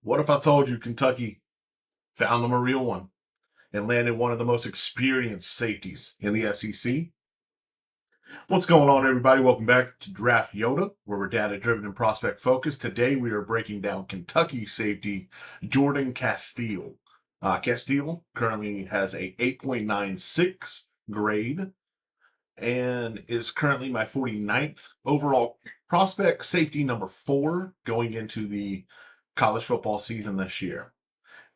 What if I told you Kentucky found them a real one and landed one of the most experienced safeties in the SEC? What's going on, everybody? Welcome back to Draft Yoda, where we're data-driven and prospect-focused. Today, we are breaking down Kentucky safety Jordan Castell. Castell currently has a 8.96 grade and is currently my 49th overall prospect, safety number 4 going into the college football season this year.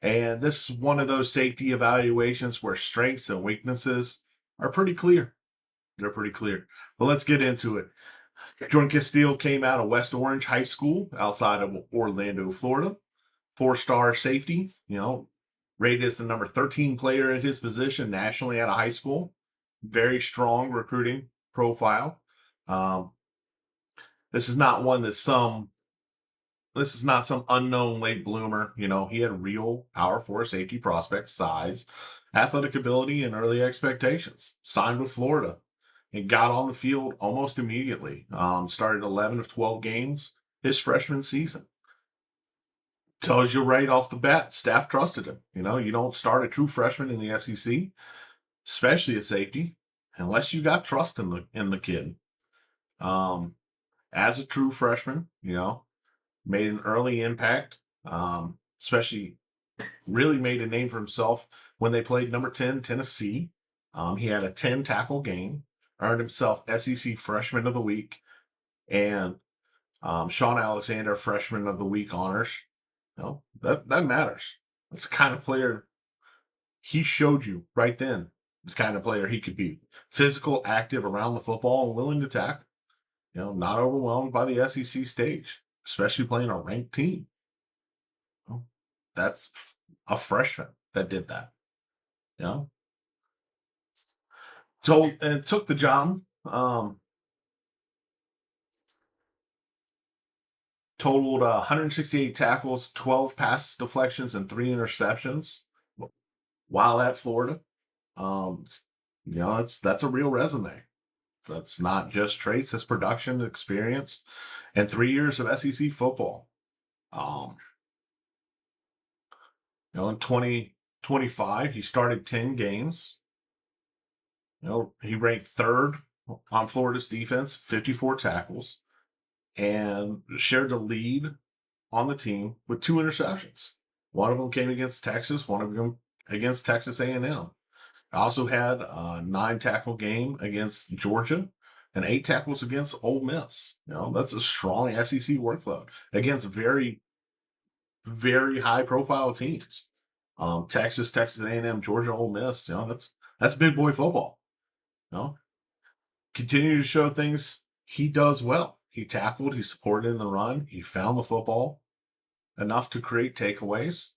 And this is one of those safety evaluations where strengths and weaknesses are pretty clear. They're pretty clear. But let's get into it. Jordan Castell came out of West Orange High School outside of Orlando, Florida. 4-star safety, rated as the number 13 player at his position nationally out of high school. Very strong recruiting profile. This is not some unknown late bloomer. He had real power forward safety prospects, size, athletic ability, and early expectations. Signed with Florida and got on the field almost immediately. Started 11 of 12 games his freshman season. Tells you right off the bat, staff trusted him. You don't start a true freshman in the SEC, especially a safety, unless you got trust in the kid. As a true freshman, made an early impact, especially really made a name for himself when they played number 10, Tennessee. He had a 10-tackle game, earned himself SEC Freshman of the Week, and Sean Alexander Freshman of the Week honors. That matters. That's the kind of player he showed you right then, the kind of player he could be. Physical, active around the football, and willing to tackle. Not overwhelmed by the SEC stage, especially playing a ranked team. That's a freshman that did that. So, and took the job. Totaled 168 tackles, 12 pass deflections, and 3 interceptions while at Florida. That's a real resume. That's not just traits, it's production, experience, and 3 years of SEC football. In 2025, he started 10 games. He ranked 3rd on Florida's defense, 54 tackles, and shared the lead on the team with 2 interceptions. One of them came against Texas, one of them against Texas A&M. Also had a 9-tackle game against Georgia and 8 tackles against Ole Miss. That's a strong SEC workload against very, very high-profile teams. Texas A&M, Georgia, Ole Miss. That's big boy football. Continue to show things he does well. He tackled, he supported in the run, he found the football enough to create takeaways.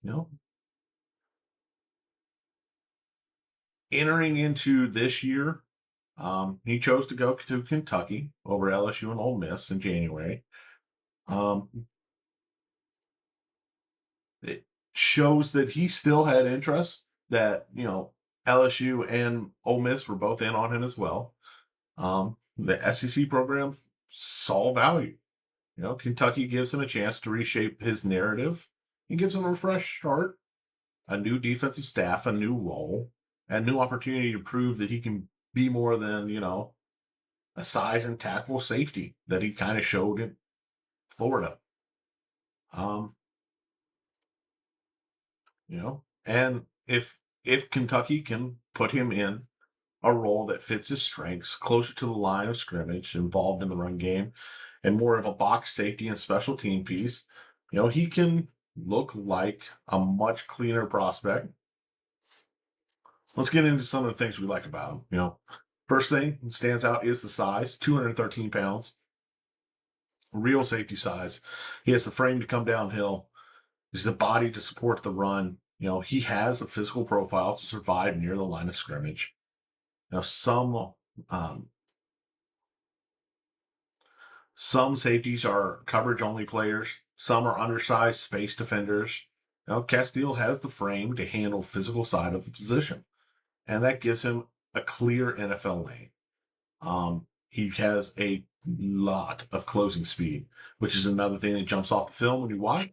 Entering into this year, he chose to go to Kentucky over LSU and Ole Miss in January. It shows that he still had interest, that, LSU and Ole Miss were both in on him as well. The SEC program saw value. Kentucky gives him a chance to reshape his narrative. He gives him a fresh start, a new defensive staff, a new role, and new opportunity to prove that he can be more than, a size and tackle safety that he kind of showed in Florida. And if Kentucky can put him in a role that fits his strengths, closer to the line of scrimmage, involved in the run game, and more of a box safety and special team piece, he can look like a much cleaner prospect. Let's get into some of the things we like about him. First thing that stands out is the size, 213 pounds. Real safety size. He has the frame to come downhill. He's the body to support the run. He has a physical profile to survive near the line of scrimmage. Some safeties are coverage-only players. Some are undersized space defenders. Castell has the frame to handle physical side of the position, and that gives him a clear NFL lane. He has a lot of closing speed, which is another thing that jumps off the film when you watch.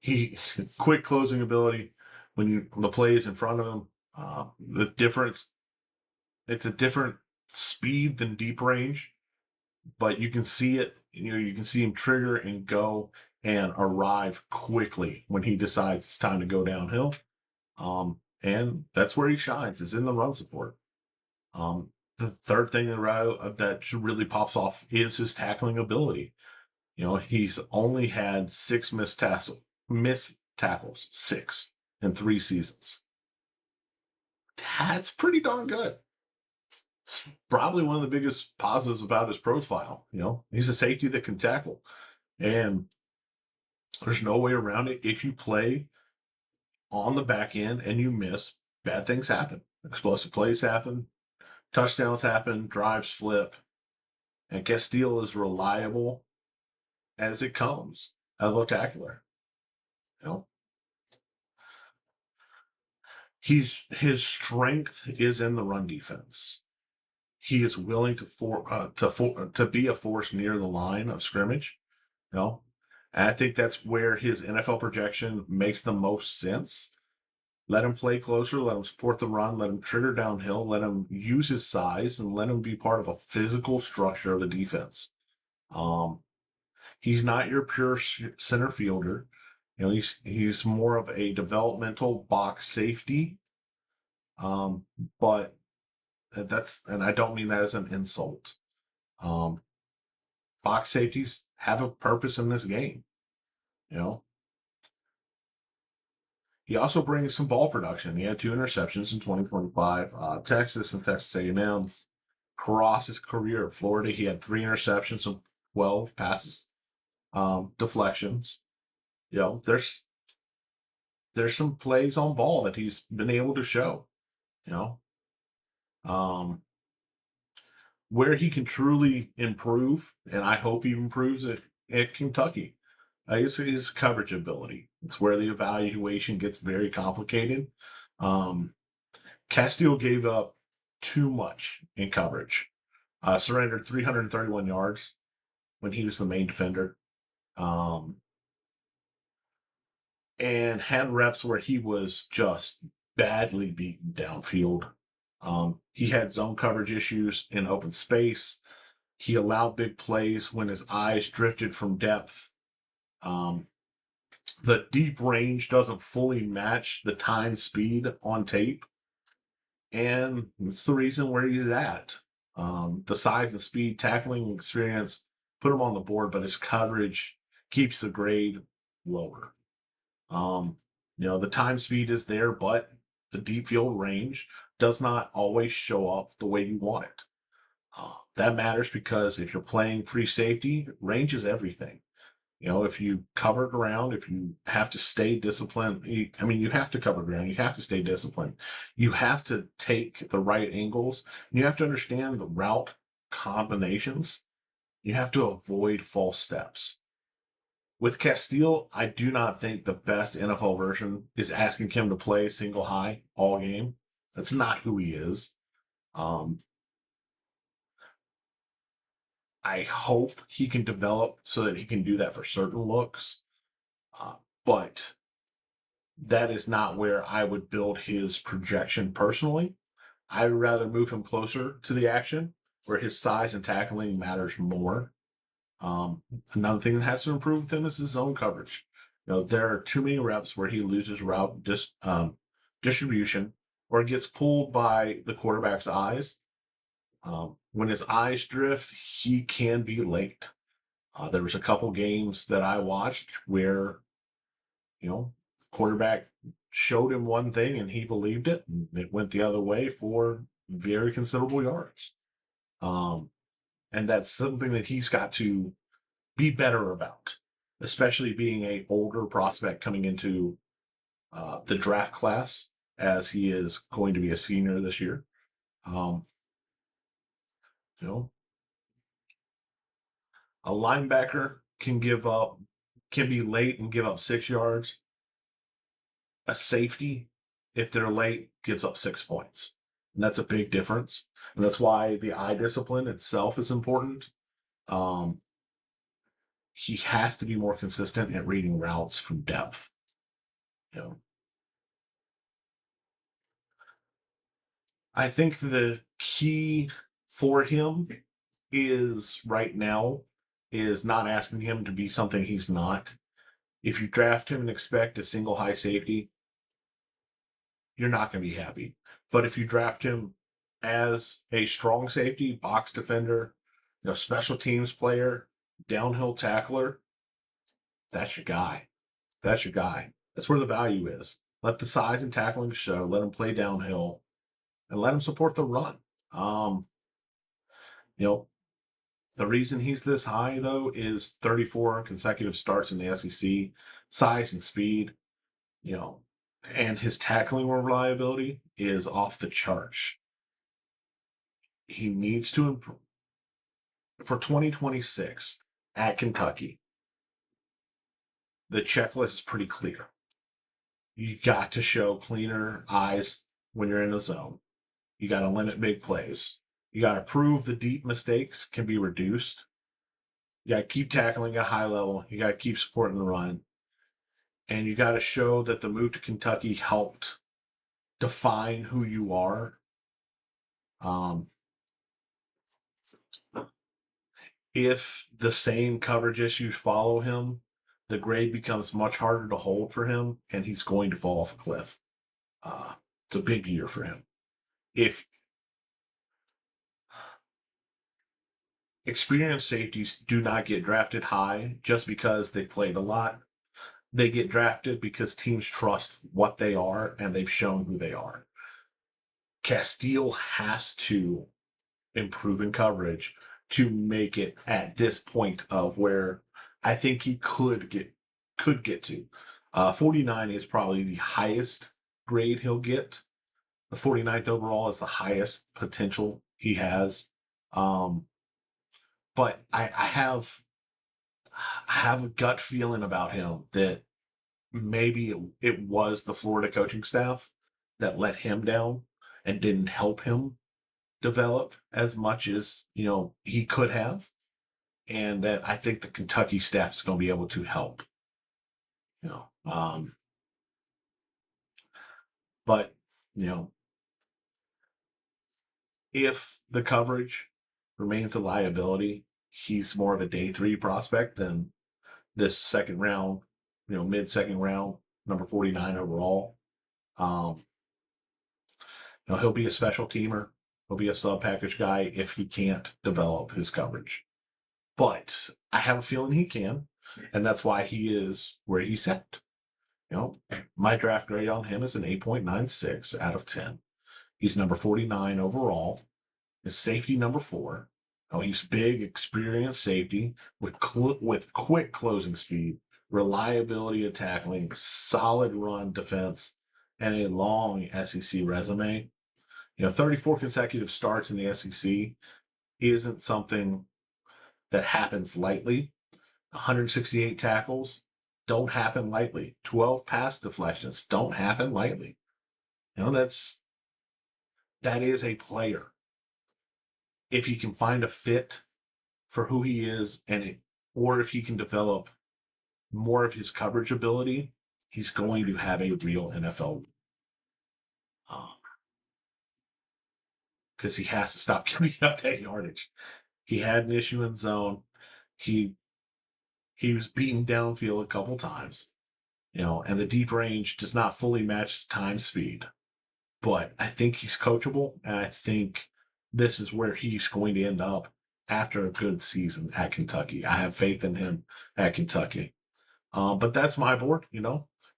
He quick closing ability when the play is in front of him. The difference, it's a different speed than deep range, but you can see it. You can see him trigger and go and arrive quickly when he decides it's time to go downhill. And that's where he shines, is in the run support. The third thing that really pops off is his tackling ability. He's only had 6 missed tackles, 6 in 3 seasons. That's pretty darn good. It's probably one of the biggest positives about his profile. He's a safety that can tackle, and there's no way around it. If you play on the back end and you miss, bad things happen. Explosive plays happen, touchdowns happen, drives flip, and Castell is reliable as it comes. Spectacular. His strength is in the run defense. He is willing to be a force near the line of scrimmage. And I think that's where his NFL projection makes the most sense. Let him play closer, let him support the run, let him trigger downhill, let him use his size, and let him be part of a physical structure of the defense. He's not your pure center fielder. He's more of a developmental box safety. But and I don't mean that as an insult. Box safeties have a purpose in this game. He also brings some ball production. He had 2 interceptions in 2025. Texas and Texas A&M. Across his career at Florida, he had 3 interceptions and 12 passes, deflections. There's some plays on ball that he's been able to show. Where he can truly improve, and I hope he improves at Kentucky, is his coverage ability. It's where the evaluation gets very complicated. Castell gave up too much in coverage. Surrendered 331 yards when he was the main defender. And had reps where he was just badly beaten downfield. He had zone coverage issues in open space. He allowed big plays when his eyes drifted from depth. The deep range doesn't fully match the time speed on tape. And it's the reason where he's at. The size and speed, tackling experience put him on the board, but his coverage keeps the grade lower. The time speed is there, but the deep field range does not always show up the way you want it. That matters because if you're playing free safety, range is everything. If you cover ground, if you have to stay disciplined, you have to cover ground, you have to stay disciplined. You have to take the right angles. You have to understand the route combinations. You have to avoid false steps. With Castell, I do not think the best NFL version is asking him to play single high all game. That's not who he is. I hope he can develop so that he can do that for certain looks. But that is not where I would build his projection personally. I would rather move him closer to the action where his size and tackling matters more. Another thing that has to improve with him is his zone coverage. There are too many reps where he loses route distribution or gets pulled by the quarterback's eyes. When his eyes drift, he can be late. There was a couple games that I watched where, quarterback showed him one thing and he believed it, and it went the other way for very considerable yards. And that's something that he's got to be better about, especially being an older prospect coming into the draft class, as he is going to be a senior this year. A linebacker can be late and give up 6 yards. A safety, if they're late, gives up 6 points. And that's a big difference. And that's why the eye discipline itself is important. He has to be more consistent at reading routes from depth. You know, I think the key for him is right now is not asking him to be something he's not. If you draft him and expect a single high safety, you're not going to be happy. But if you draft him as a strong safety, box defender, special teams player, downhill tackler, that's your guy. That's your guy. That's where the value is. Let the size and tackling show. Let him play downhill, and let him support the run. Um, you know, the reason he's this high though is 34 consecutive starts in the SEC, size and speed. You know, and his tackling reliability is off the charts. He needs to improve for 2026 at Kentucky. The checklist is pretty clear. You got to show cleaner eyes when you're in the zone. You got to limit big plays. You got to prove the deep mistakes can be reduced. You got to keep tackling at a high level. You got to keep supporting the run. And you got to show that the move to Kentucky helped define who you are. If the same coverage issues follow him, the grade becomes much harder to hold for him, and he's going to fall off a cliff. It's a big year for him. If experienced safeties do not get drafted high just because they played a lot, they get drafted because teams trust what they are and they've shown who they are. Castell has to improve in coverage to make it at this point of where I think he could get to. 49 is probably the highest grade he'll get. The 49th overall is the highest potential he has. But I have a gut feeling about him that maybe it was the Florida coaching staff that let him down and didn't help him develop as much as he could have, and that I think the Kentucky staff is going to be able to help. You know, but if the coverage remains a liability, he's more of a day 3 prospect than this second round, mid second round, number 49 overall. He'll be a special teamer. He'll be a sub package guy if he can't develop his coverage. But I have a feeling he can, and that's why he is where he's at. My draft grade on him is an 8.96 out of 10. He's number 49 overall. His safety number 4. He's big, experienced safety with quick closing speed, reliability of tackling, solid run defense, and a long SEC resume. 34 consecutive starts in the SEC isn't something that happens lightly. 168 tackles don't happen lightly. 12 pass deflections don't happen lightly. That is a player. If he can find a fit for who he is, or if he can develop more of his coverage ability, he's going to have a real NFL. Because he has to stop giving up that yardage. He had an issue in zone. He was beaten downfield a couple times, and the deep range does not fully match time speed. But I think he's coachable, and I think this is where he's going to end up after a good season at Kentucky. I have faith in him at Kentucky. But that's my board,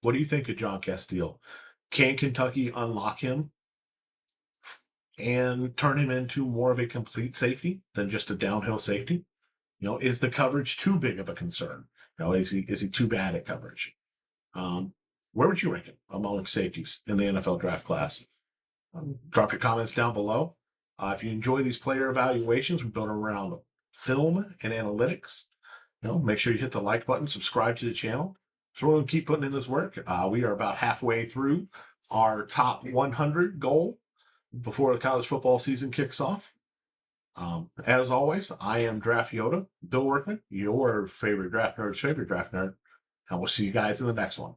What do you think of John Castell? Can Kentucky unlock him and turn him into more of a complete safety than just a downhill safety? Is the coverage too big of a concern? Is he too bad at coverage? Where would you rank him among safeties in the NFL draft class? Drop your comments down below. If you enjoy these player evaluations, we build around film and analytics. Make sure you hit the like button, subscribe to the channel. So we're going to keep putting in this work. We are about halfway through our top 100 goal before the college football season kicks off. As always, I am Draft Yoda, Bill Workman, your favorite draft nerd's favorite draft nerd, and we'll see you guys in the next one.